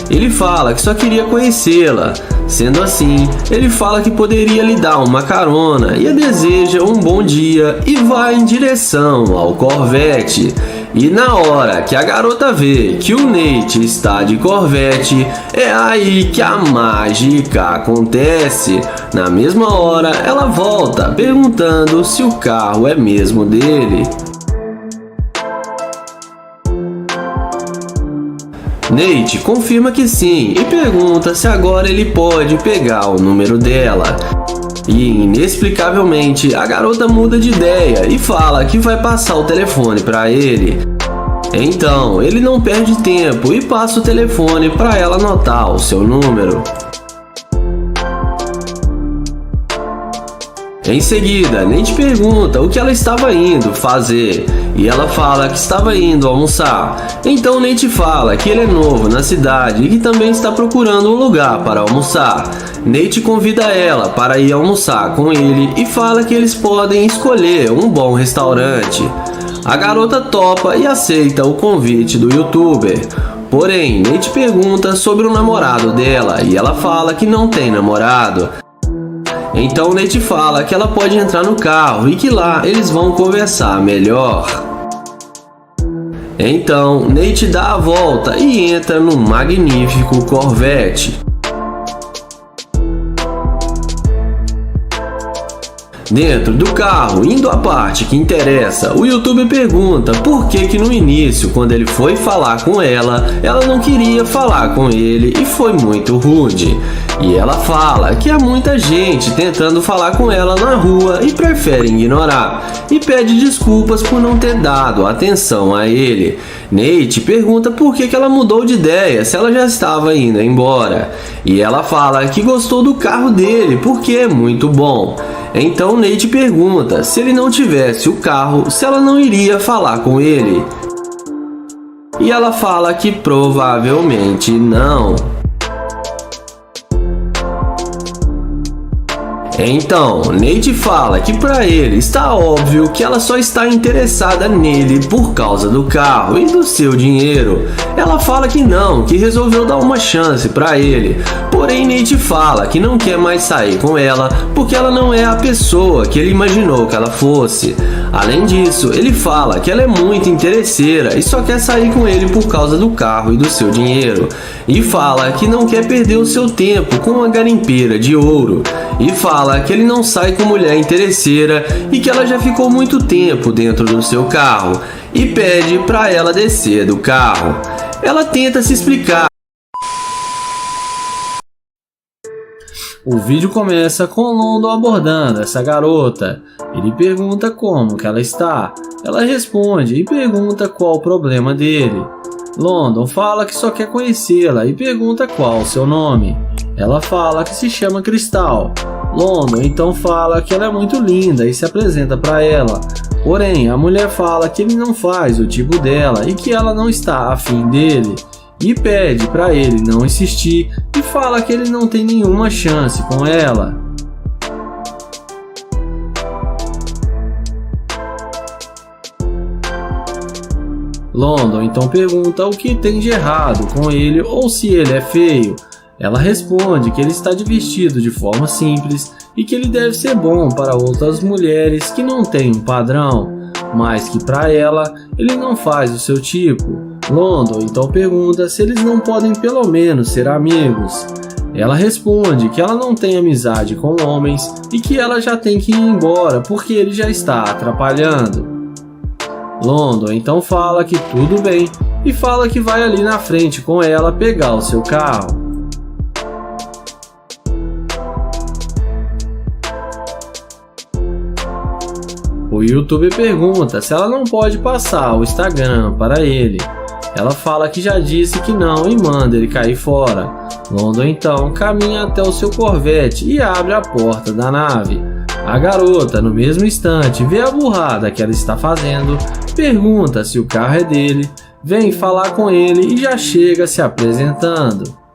Ele fala que só queria conhecê-la. Sendo assim, ele fala que poderia lhe dar uma carona e a deseja um bom dia e vai em direção ao Corvette. E na hora que a garota vê que o Nate está de Corvette, é aí que a mágica acontece. Na mesma hora, ela volta perguntando se o carro é mesmo dele. Nate confirma que sim e pergunta se agora ele pode pegar o número dela. E inexplicavelmente a garota muda de ideia e fala que vai passar o telefone para ele. Então ele não perde tempo e passa o telefone para ela anotar o seu número. Em seguida, Nate pergunta o que ela estava indo fazer e ela fala que estava indo almoçar. Então Nate fala que ele é novo na cidade e que também está procurando um lugar para almoçar. Nate convida ela para ir almoçar com ele e fala que eles podem escolher um bom restaurante. A garota topa e aceita o convite do youtuber. Porém, Nate pergunta sobre o namorado dela e ela fala que não tem namorado. Então Nate fala que ela pode entrar no carro e que lá eles vão conversar melhor. Então Nate dá a volta e entra no magnífico Corvette. Dentro do carro, indo à parte que interessa, o youtuber pergunta por que no início, quando ele foi falar com ela não queria falar com ele e foi muito rude. E ela fala que há muita gente tentando falar com ela na rua e prefere ignorar, e pede desculpas por não ter dado atenção a ele. Nate pergunta por que ela mudou de ideia se ela já estava indo embora, e ela fala que gostou do carro dele porque é muito bom. Então Nate pergunta se ele não tivesse o carro, se ela não iria falar com ele. E ela fala que provavelmente não. Então, Nate fala que para ele está óbvio que ela só está interessada nele por causa do carro e do seu dinheiro. Ela fala que não, que resolveu dar uma chance para ele. Porém, Nate fala que não quer mais sair com ela porque ela não é a pessoa que ele imaginou que ela fosse. Além disso, ele fala que ela é muito interesseira e só quer sair com ele por causa do carro e do seu dinheiro. E fala que não quer perder o seu tempo com uma garimpeira de ouro. E fala que ele não sai com mulher interesseira e que ela já ficou muito tempo dentro do seu carro. E pede para ela descer do carro. Ela tenta se explicar. O vídeo começa com London abordando essa garota. Ele pergunta como que ela está. Ela responde e pergunta qual o problema dele. London fala que só quer conhecê-la e pergunta qual o seu nome. Ela fala que se chama Cristal. London então fala que ela é muito linda e se apresenta para ela. Porém, a mulher fala que ele não faz o tipo dela e que ela não está afim dele. E pede para ele não insistir e fala que ele não tem nenhuma chance com ela. London então pergunta o que tem de errado com ele ou se ele é feio. Ela responde que ele está vestido de forma simples e que ele deve ser bom para outras mulheres que não têm um padrão, mas que para ela ele não faz o seu tipo. London então pergunta se eles não podem pelo menos ser amigos. Ela responde que ela não tem amizade com homens e que ela já tem que ir embora porque ele já está atrapalhando. London então fala que tudo bem e fala que vai ali na frente com ela pegar o seu carro. O youtuber pergunta se ela não pode passar o Instagram para ele. Ela fala que já disse que não e manda ele cair fora. London então caminha até o seu Corvette e abre a porta da nave. A garota, no mesmo instante, vê a burrada que ela está fazendo, pergunta se o carro é dele, vem falar com ele e já chega se apresentando.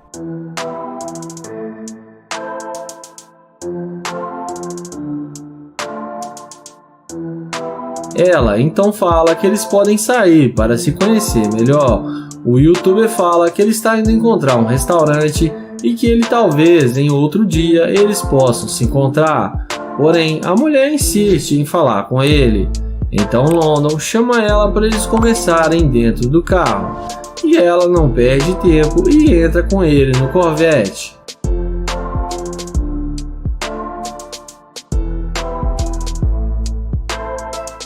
Ela então fala que eles podem sair para se conhecer melhor. O youtuber fala que ele está indo encontrar um restaurante e que ele talvez em outro dia eles possam se encontrar. Porém, a mulher insiste em falar com ele. Então London chama ela para eles conversarem dentro do carro. E ela não perde tempo e entra com ele no Corvette.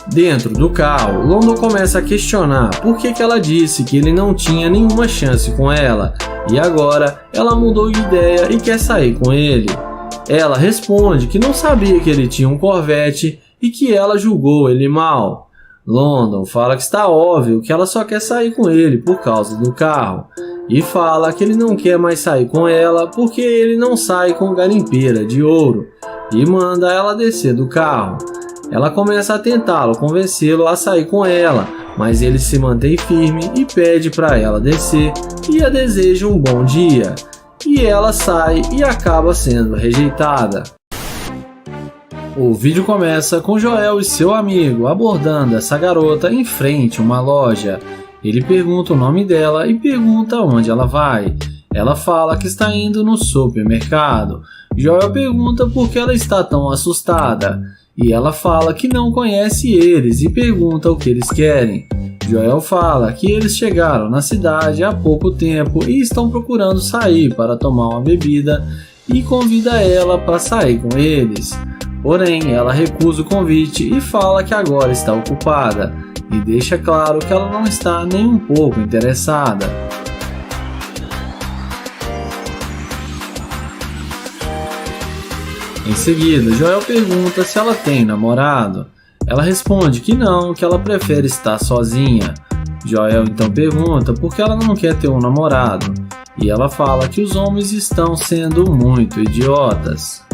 Dentro do carro, London começa a questionar por que ela disse que ele não tinha nenhuma chance com ela, e agora ela mudou de ideia e quer sair com ele. Ela responde que não sabia que ele tinha um Corvette e que ela julgou ele mal. London fala que está óbvio que ela só quer sair com ele por causa do carro. e fala que ele não quer mais sair com ela porque ele não sai com garimpeira de ouro e manda ela descer do carro. Ela começa a tentá-lo, convencê-lo a sair com ela, mas ele se mantém firme e pede para ela descer e a deseja um bom dia. E ela sai e acaba sendo rejeitada. O vídeo começa com Joel e seu amigo abordando essa garota em frente a uma loja. Ele pergunta o nome dela e pergunta onde ela vai. Ela fala que está indo no supermercado. Joel pergunta por que ela está tão assustada. E ela fala que não conhece eles e pergunta o que eles querem. Joel fala que eles chegaram na cidade há pouco tempo e estão procurando sair para tomar uma bebida e convida ela para sair com eles. Porém, ela recusa o convite e fala que agora está ocupada e deixa claro que ela não está nem um pouco interessada. Em seguida, Joel pergunta se ela tem namorado. Ela responde que não, que ela prefere estar sozinha. Joel então pergunta por que ela não quer ter um namorado. E ela fala que os homens estão sendo muito idiotas.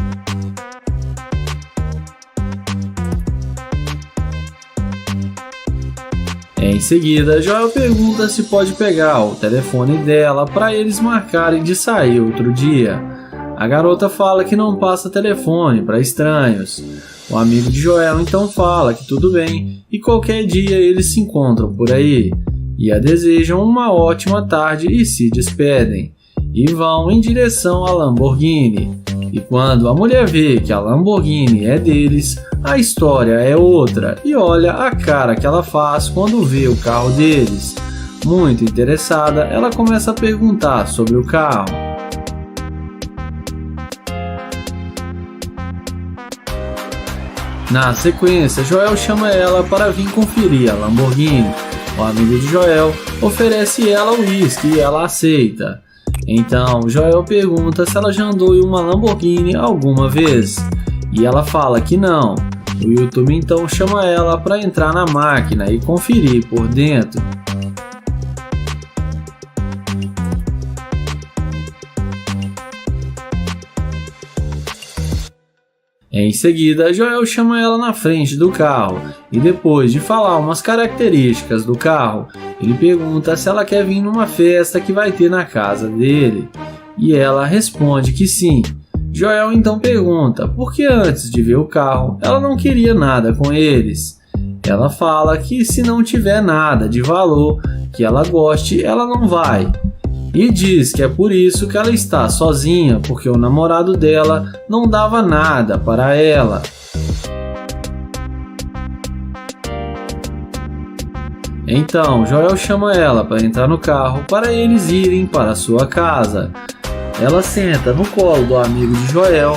Em seguida, Joel pergunta se pode pegar o telefone dela para eles marcarem de sair outro dia. A garota fala que não passa telefone para estranhos. O amigo de Joel então fala que tudo bem e qualquer dia eles se encontram por aí. E a desejam uma ótima tarde e se despedem. E vão em direção à Lamborghini. E quando a mulher vê que a Lamborghini é deles, a história é outra. E olha a cara que ela faz quando vê o carro deles. Muito interessada, ela começa a perguntar sobre o carro. Na sequência, Joel chama ela para vir conferir a Lamborghini. O amigo de Joel oferece ela o uísque e ela aceita. Então, Joel pergunta se ela já andou em uma Lamborghini alguma vez. E ela fala que não. O YouTube então chama ela para entrar na máquina e conferir por dentro. Em seguida, Joel chama ela na frente do carro e depois de falar umas características do carro, ele pergunta se ela quer vir numa festa que vai ter na casa dele. E ela responde que sim. Joel então pergunta por que antes de ver o carro ela não queria nada com eles. Ela fala que se não tiver nada de valor que ela goste, ela não vai. E diz que é por isso que ela está sozinha, porque o namorado dela não dava nada para ela. Então, Joel chama ela para entrar no carro para eles irem para sua casa. Ela senta no colo do amigo de Joel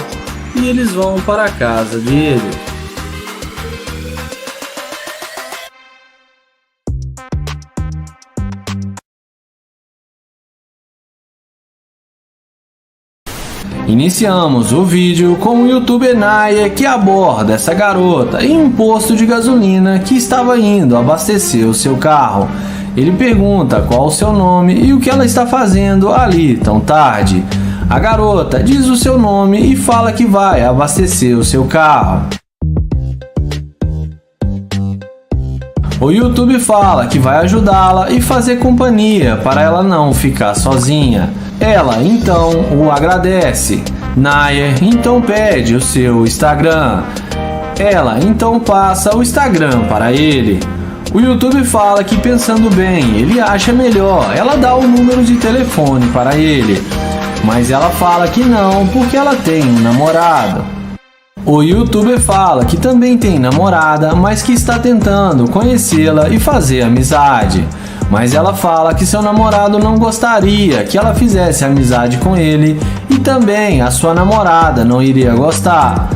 e eles vão para a casa dele. Iniciamos o vídeo com o youtuber Naya que aborda essa garota em um posto de gasolina que estava indo abastecer o seu carro. Ele pergunta qual o seu nome e o que ela está fazendo ali tão tarde. A garota diz o seu nome e fala que vai abastecer o seu carro. O YouTube fala que vai ajudá-la e fazer companhia para ela não ficar sozinha. Ela então o agradece. Naya então pede o seu Instagram. Ela então passa o Instagram para ele. O YouTube fala que pensando bem, ele acha melhor ela dar o número de telefone para ele. Mas ela fala que não porque ela tem um namorado. O YouTuber fala que também tem namorada, mas que está tentando conhecê-la e fazer amizade. Mas ela fala que seu namorado não gostaria que ela fizesse amizade com ele e também a sua namorada não iria gostar.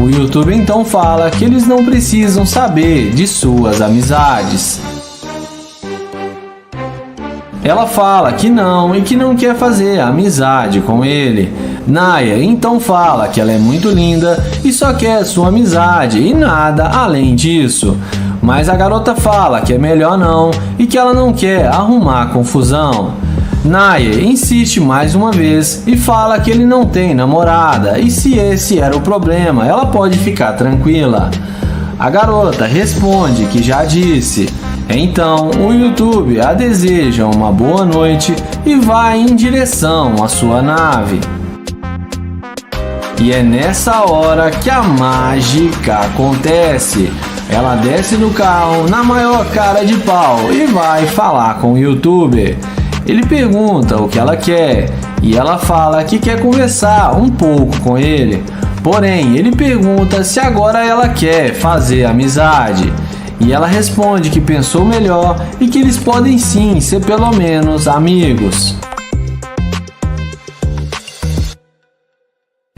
O YouTuber então fala que eles não precisam saber de suas amizades. Ela fala que não e que não quer fazer amizade com ele. Naya então fala que ela é muito linda e só quer sua amizade e nada além disso. Mas a garota fala que é melhor não e que ela não quer arrumar confusão. Naye insiste mais uma vez e fala que ele não tem namorada e se esse era o problema, ela pode ficar tranquila. A garota responde que já disse. Então o YouTube a deseja uma boa noite e vai em direção à sua nave. E é nessa hora que a mágica acontece. Ela desce do carro na maior cara de pau e vai falar com o YouTuber. Ele pergunta o que ela quer e ela fala que quer conversar um pouco com ele. Porém, ele pergunta se agora ela quer fazer amizade. E ela responde que pensou melhor e que eles podem sim ser pelo menos amigos.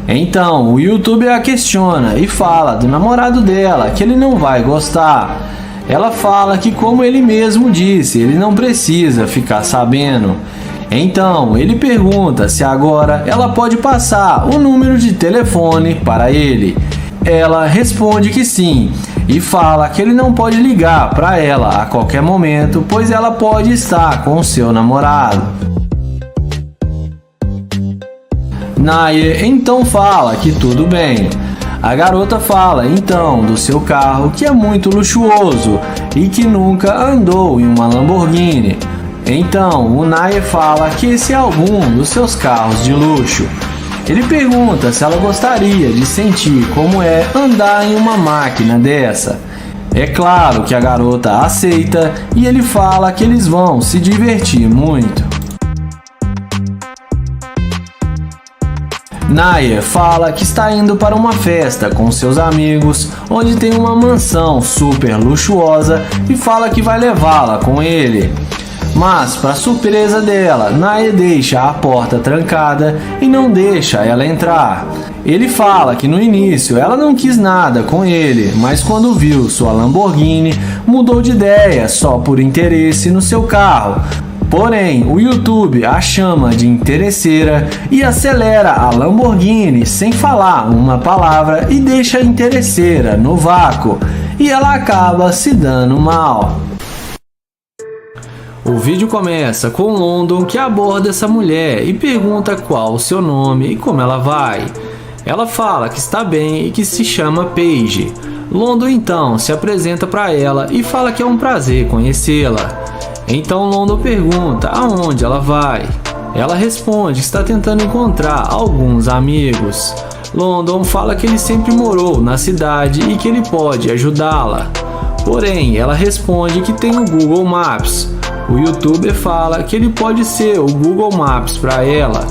Então, o YouTuber a questiona e fala do namorado dela, que ele não vai gostar. Ela fala que, como ele mesmo disse, ele não precisa ficar sabendo. Então, ele pergunta se agora ela pode passar o número de telefone para ele. Ela responde que sim e fala que ele não pode ligar para ela a qualquer momento, pois ela pode estar com o seu namorado. Naye então fala que tudo bem. A garota fala então do seu carro, que é muito luxuoso e que nunca andou em uma Lamborghini. Então o Naye fala que esse é algum dos seus carros de luxo. Ele pergunta se ela gostaria de sentir como é andar em uma máquina dessa. É claro que a garota aceita e ele fala que eles vão se divertir muito. Naye fala que está indo para uma festa com seus amigos, onde tem uma mansão super luxuosa e fala que vai levá-la com ele. Mas, para surpresa dela, Naye deixa a porta trancada e não deixa ela entrar. Ele fala que no início ela não quis nada com ele, mas quando viu sua Lamborghini, mudou de ideia só por interesse no seu carro. Porém, o YouTube a chama de interesseira e acelera a Lamborghini sem falar uma palavra e deixa a interesseira no vácuo, e ela acaba se dando mal. O vídeo começa com London, que aborda essa mulher e pergunta qual o seu nome e como ela vai. Ela fala que está bem e que se chama Paige. London então se apresenta para ela e fala que é um prazer conhecê-la. Então London pergunta aonde ela vai. Ela responde que está tentando encontrar alguns amigos. London fala que ele sempre morou na cidade e que ele pode ajudá-la. Porém, ela responde que tem o Google Maps. O YouTuber fala que ele pode ser o Google Maps para ela.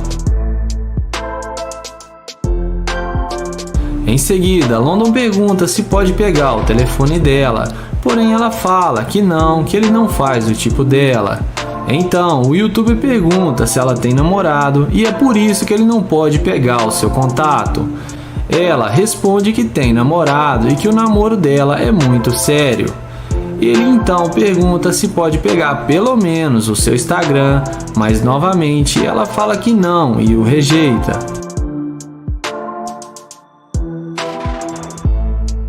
Em seguida, London pergunta se pode pegar o telefone dela, porém ela fala que ele não faz o tipo dela. Então, o YouTuber pergunta se ela tem namorado e é por isso que ele não pode pegar o seu contato. Ela responde que tem namorado e que o namoro dela é muito sério. Ele então pergunta se pode pegar pelo menos o seu Instagram, mas novamente ela fala que não e o rejeita.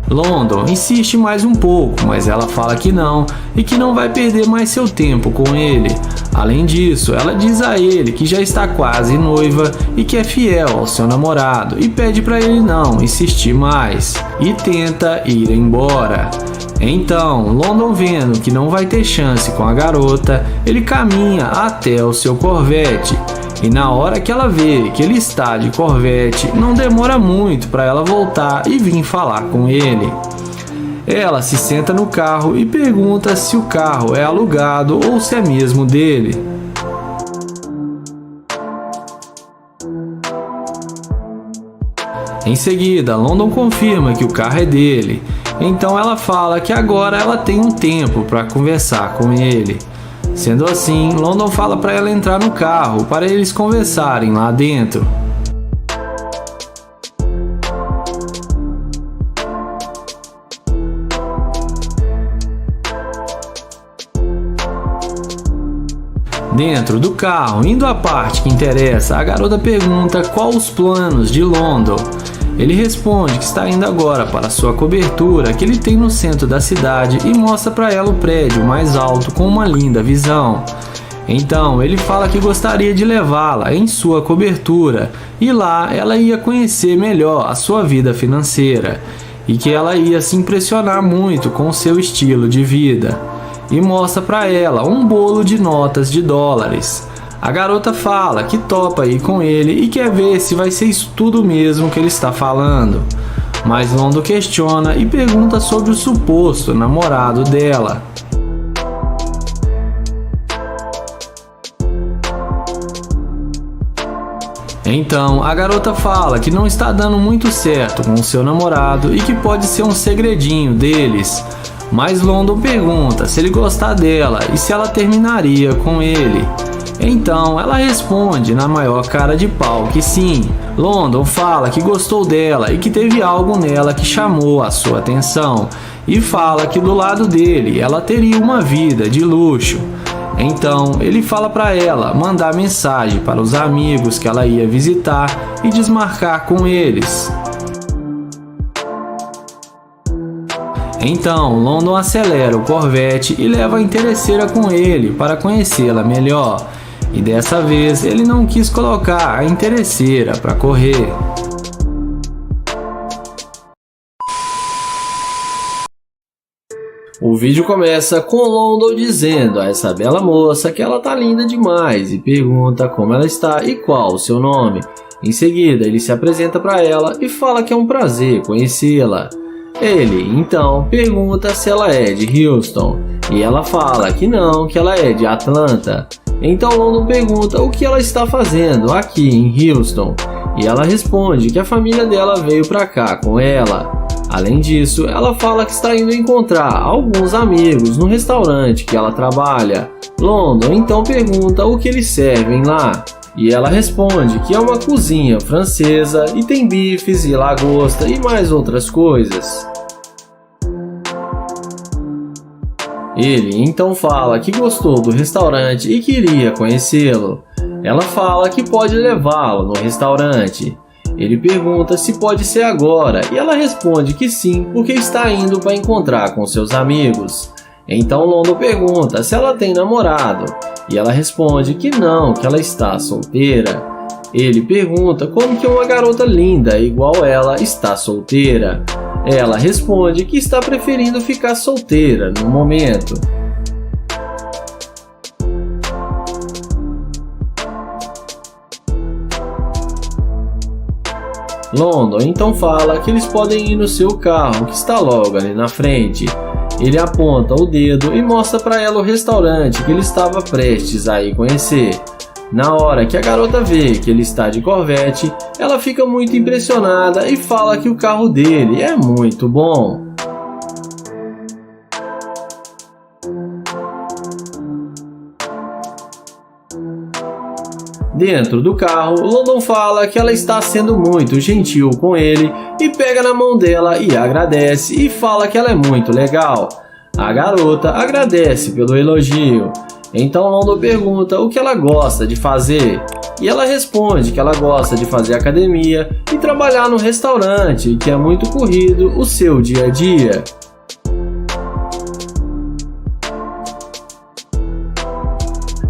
London insiste mais um pouco, mas ela fala que não e que não vai perder mais seu tempo com ele. Além disso, ela diz a ele que já está quase noiva e que é fiel ao seu namorado e pede para ele não insistir mais e tenta ir embora. Então, London, vendo que não vai ter chance com a garota, ele caminha até o seu Corvette. E na hora que ela vê que ele está de Corvette, não demora muito para ela voltar e vir falar com ele. Ela se senta no carro e pergunta se o carro é alugado ou se é mesmo dele. Em seguida, London confirma que o carro é dele. Então ela fala que agora ela tem um tempo para conversar com ele. Sendo assim, London fala para ela entrar no carro para eles conversarem lá dentro. Dentro do carro, indo à parte que interessa, a garota pergunta qual os planos de London. Ele responde que está indo agora para sua cobertura que ele tem no centro da cidade e mostra para ela o prédio mais alto com uma linda visão. Então ele fala que gostaria de levá-la em sua cobertura e lá ela ia conhecer melhor a sua vida financeira e que ela ia se impressionar muito com o seu estilo de vida. E mostra para ela um bolo de notas de dólares. A garota fala que topa ir com ele e quer ver se vai ser isso tudo mesmo que ele está falando. Mas Londo questiona e pergunta sobre o suposto namorado dela. Então a garota fala que não está dando muito certo com o seu namorado e que pode ser um segredinho deles. Mas London pergunta se ele gostar dela e se ela terminaria com ele. Então ela responde na maior cara de pau que sim. London fala que gostou dela e que teve algo nela que chamou a sua atenção e fala que do lado dele ela teria uma vida de luxo. Então ele fala para ela mandar mensagem para os amigos que ela ia visitar e desmarcar com eles. Então London acelera o Corvette e leva a interesseira com ele para conhecê-la melhor. E dessa vez ele não quis colocar a interesseira para correr. O vídeo começa com London dizendo a essa bela moça que ela tá linda demais e pergunta como ela está e qual o seu nome. Em seguida ele se apresenta para ela e fala que é um prazer conhecê-la. Ele então pergunta se ela é de Houston e ela fala que não, que ela é de Atlanta. Então London pergunta o que ela está fazendo aqui em Houston e ela responde que a família dela veio para cá com ela. Além disso, ela fala que está indo encontrar alguns amigos no restaurante que ela trabalha. London então pergunta o que eles servem lá. E ela responde que é uma cozinha francesa e tem bifes e lagosta e mais outras coisas. Ele então fala que gostou do restaurante e queria conhecê-lo. Ela fala que pode levá-lo no restaurante. Ele pergunta se pode ser agora e ela responde que sim, porque está indo para encontrar com seus amigos. Então London pergunta se ela tem namorado e ela responde que não, que ela está solteira. Ele pergunta como que uma garota linda igual ela está solteira. Ela responde que está preferindo ficar solteira no momento. London então fala que eles podem ir no seu carro que está logo ali na frente. Ele aponta o dedo e mostra para ela o restaurante que ele estava prestes a ir conhecer. Na hora que a garota vê que ele está de Corvette, ela fica muito impressionada e fala que o carro dele é muito bom. Dentro do carro, London fala que ela está sendo muito gentil com ele e pega na mão dela e agradece e fala que ela é muito legal. A garota agradece pelo elogio. Então London pergunta o que ela gosta de fazer e ela responde que ela gosta de fazer academia e trabalhar no restaurante, que é muito corrido o seu dia a dia.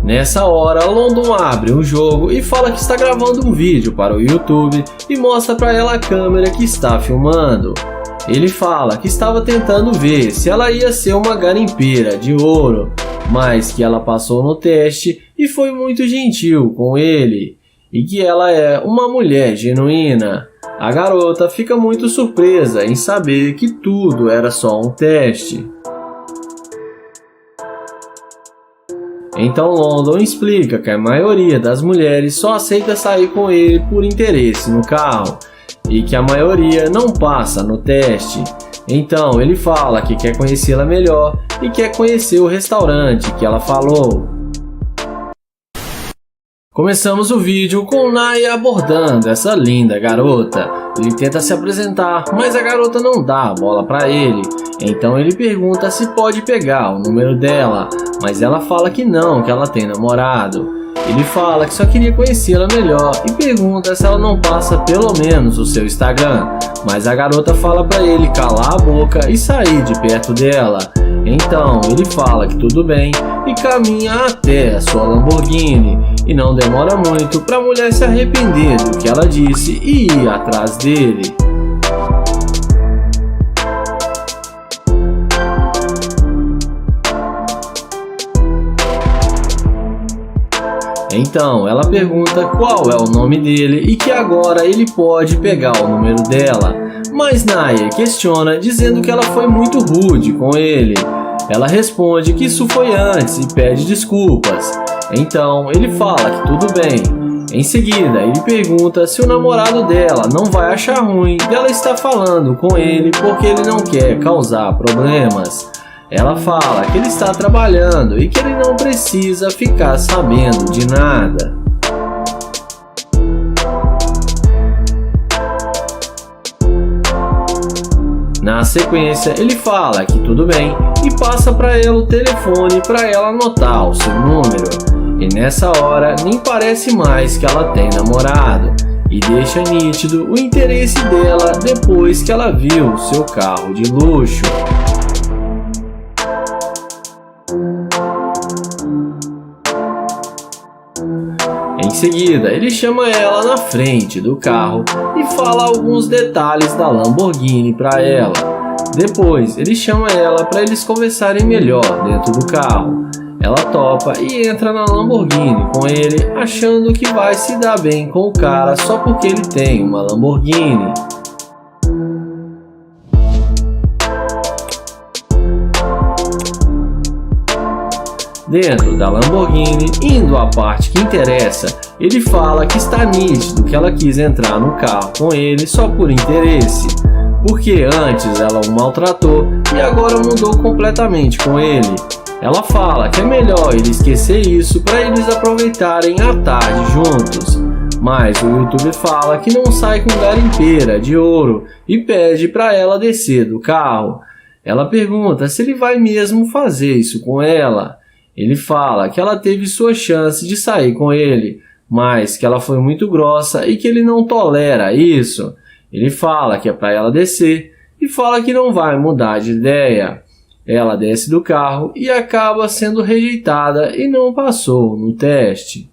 Nessa hora, London abre um jogo e fala que está gravando um vídeo para o YouTube e mostra para ela a câmera que está filmando. Ele fala que estava tentando ver se ela ia ser uma garimpeira de ouro, mas que ela passou no teste e foi muito gentil com ele, e que ela é uma mulher genuína. A garota fica muito surpresa em saber que tudo era só um teste. Então London explica que a maioria das mulheres só aceita sair com ele por interesse no carro e que a maioria não passa no teste. Então ele fala que quer conhecê-la melhor e quer conhecer o restaurante que ela falou. Começamos o vídeo com Naya abordando essa linda garota. Ele tenta se apresentar, mas a garota não dá a bola para ele. Então ele pergunta se pode pegar o número dela, mas ela fala que não, que ela tem namorado. Ele fala que só queria conhecê-la melhor e pergunta se ela não passa pelo menos o seu Instagram, mas a garota fala para ele calar a boca e sair de perto dela. Então ele fala que tudo bem e caminha até a sua Lamborghini, e não demora muito para a mulher se arrepender do que ela disse e ir atrás dele. Então ela pergunta qual é o nome dele e que agora ele pode pegar o número dela, mas Naya questiona dizendo que ela foi muito rude com ele. Ela responde que isso foi antes e pede desculpas. Então ele fala que tudo bem. Em seguida ele pergunta se o namorado dela não vai achar ruim dela estar falando com ele porque ele não quer causar problemas. Ela fala que ele está trabalhando e que ele não precisa ficar sabendo de nada. Na sequência, ele fala que tudo bem e passa para ela o telefone para ela anotar o seu número. E nessa hora, nem parece mais que ela tem namorado e deixa nítido o interesse dela depois que ela viu seu carro de luxo. Em seguida, ele chama ela na frente do carro e fala alguns detalhes da Lamborghini para ela. Depois, ele chama ela para eles conversarem melhor dentro do carro. Ela topa e entra na Lamborghini com ele, achando que vai se dar bem com o cara só porque ele tem uma Lamborghini. Dentro da Lamborghini, indo à parte que interessa, ele fala que está nítido que ela quis entrar no carro com ele só por interesse, porque antes ela o maltratou e agora mudou completamente com ele. Ela fala que é melhor ele esquecer isso para eles aproveitarem a tarde juntos, mas o YouTube fala que não sai com garimpeira de ouro e pede para ela descer do carro. Ela pergunta se ele vai mesmo fazer isso com ela. Ele fala que ela teve sua chance de sair com ele, mas que ela foi muito grossa e que ele não tolera isso. Ele fala que é para ela descer e fala que não vai mudar de ideia. Ela desce do carro e acaba sendo rejeitada e não passou no teste.